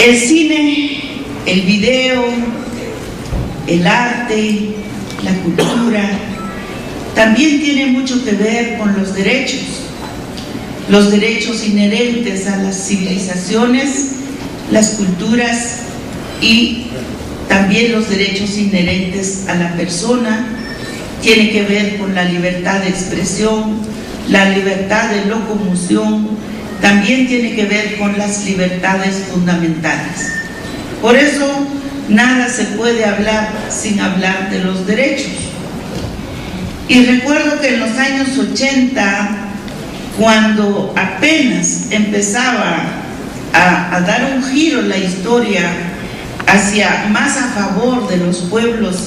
El cine, el video, el arte, la cultura, también tiene mucho que ver con los derechos inherentes a las civilizaciones, las culturas y también los derechos inherentes a la persona. Tiene que ver con la libertad de expresión, la libertad de locomoción, también tiene que ver con las libertades fundamentales. Por eso, nada se puede hablar sin hablar de los derechos. Y recuerdo que en los años 80, cuando apenas empezaba a dar un giro la historia hacia más a favor de los pueblos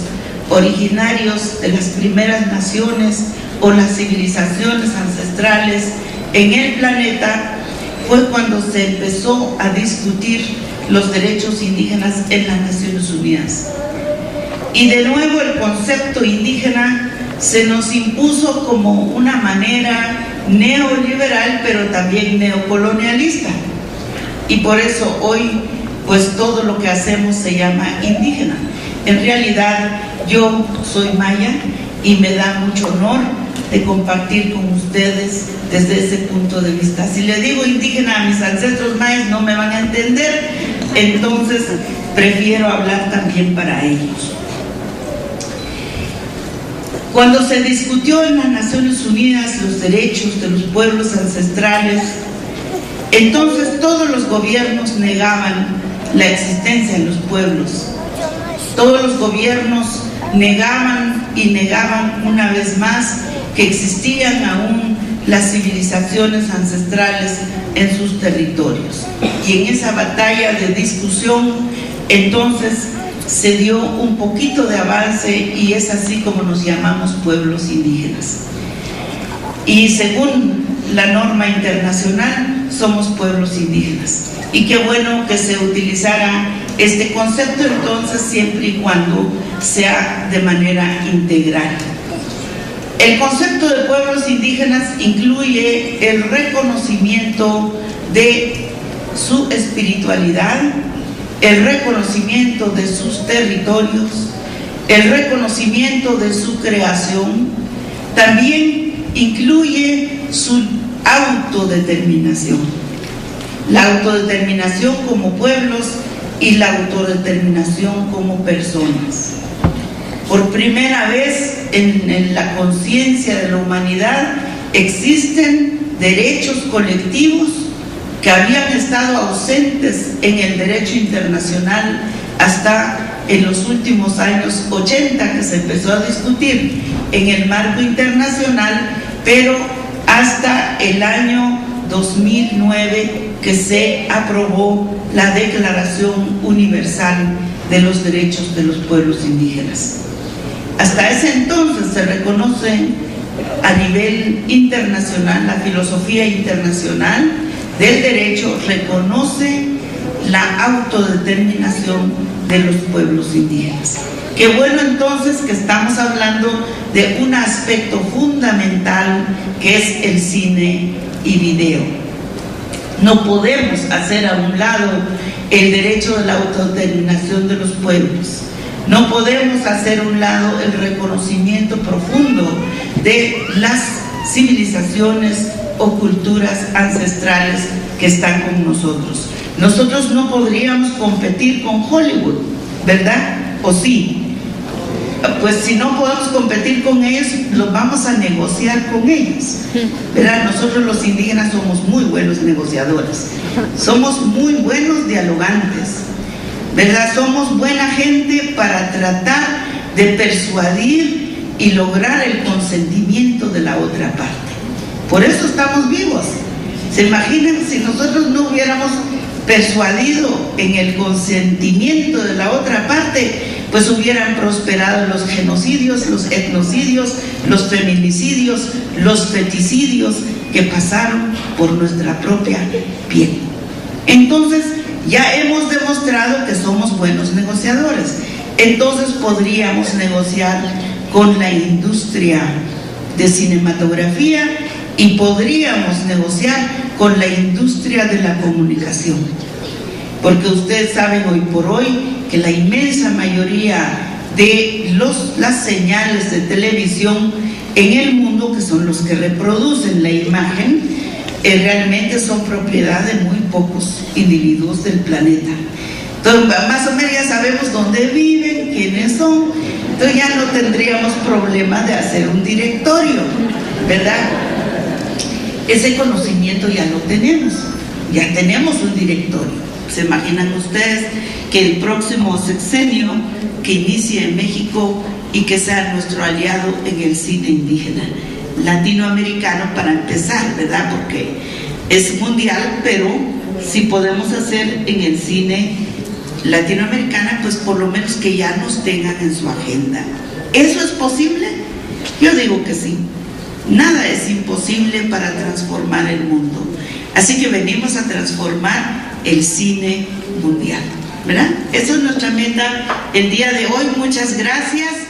originarios de las primeras naciones o las civilizaciones ancestrales en el planeta, fue cuando se empezó a discutir los derechos indígenas en las Naciones Unidas. Y de nuevo el concepto indígena se nos impuso como una manera neoliberal, pero también neocolonialista. Y por eso hoy, pues todo lo que hacemos se llama indígena. En realidad, yo soy maya y me da mucho honor de compartir con ustedes desde ese punto de vista. Si le digo indígena a mis ancestros mayas no me van a entender, entonces prefiero hablar también para ellos. Cuando se discutió en las Naciones Unidas los derechos de los pueblos ancestrales, entonces todos los gobiernos negaban la existencia de los pueblos. Todos los gobiernos negaban y negaban una vez más que existían aún las civilizaciones ancestrales en sus territorios. Y en esa batalla de discusión, entonces se dio un poquito de avance y es así como nos llamamos pueblos indígenas. Y según la norma internacional, somos pueblos indígenas. Y qué bueno que se utilizara este concepto entonces siempre y cuando sea de manera integral. El concepto de pueblos indígenas incluye el reconocimiento de su espiritualidad, el reconocimiento de sus territorios, el reconocimiento de su creación, también incluye su autodeterminación, la autodeterminación como pueblos y la autodeterminación como personas. Por primera vez en la conciencia de la humanidad existen derechos colectivos que habían estado ausentes en el derecho internacional hasta en los últimos años 80, que se empezó a discutir en el marco internacional, pero hasta el año 2009 que se aprobó la Declaración Universal de los Derechos de los Pueblos Indígenas. Hasta ese entonces se reconoce a nivel internacional, la filosofía internacional del derecho reconoce la autodeterminación de los pueblos indígenas. Qué bueno entonces que estamos hablando de un aspecto fundamental que es el cine y video. No podemos hacer a un lado el derecho de la autodeterminación de los pueblos. No podemos hacer a un lado el reconocimiento profundo de las civilizaciones o culturas ancestrales que están con nosotros. Nosotros no podríamos competir con Hollywood, ¿verdad? ¿O sí? Pues si no podemos competir con ellos, los vamos a negociar con ellos, ¿verdad? Nosotros los indígenas somos muy buenos negociadores, somos muy buenos dialogantes, ¿verdad? Somos buena gente para tratar de persuadir y lograr el consentimiento de la otra parte. Por eso estamos vivos. ¿Se imaginan si nosotros no hubiéramos persuadido en el consentimiento de la otra parte? Pues hubieran prosperado los genocidios, los etnocidios, los feminicidios, los feticidios que pasaron por nuestra propia piel. Entonces, ya hemos demostrado que somos buenos negociadores. Entonces podríamos negociar con la industria de cinematografía y podríamos negociar con la industria de la comunicación. porque ustedes saben hoy por hoy que la inmensa mayoría de las señales de televisión en el mundo, que son los que reproducen la imagen, realmente son propiedad de muy pocos individuos del planeta. Entonces, más o menos ya sabemos dónde viven, quiénes son, entonces ya no tendríamos problema de hacer un directorio, ¿verdad? Ese conocimiento ya lo tenemos, ya tenemos un directorio. ¿Se imaginan ustedes que el próximo sexenio que inicie en México y que sea nuestro aliado en el cine indígena latinoamericano, para empezar, ¿verdad? Porque es mundial, pero si podemos hacer en el cine latinoamericano, pues por lo menos que ya nos tengan en su agenda. ¿Eso es posible? Yo digo que sí. Nada es imposible para transformar el mundo. Así que venimos a transformar el cine mundial, ¿verdad? Esa es nuestra meta el día de hoy. Muchas gracias.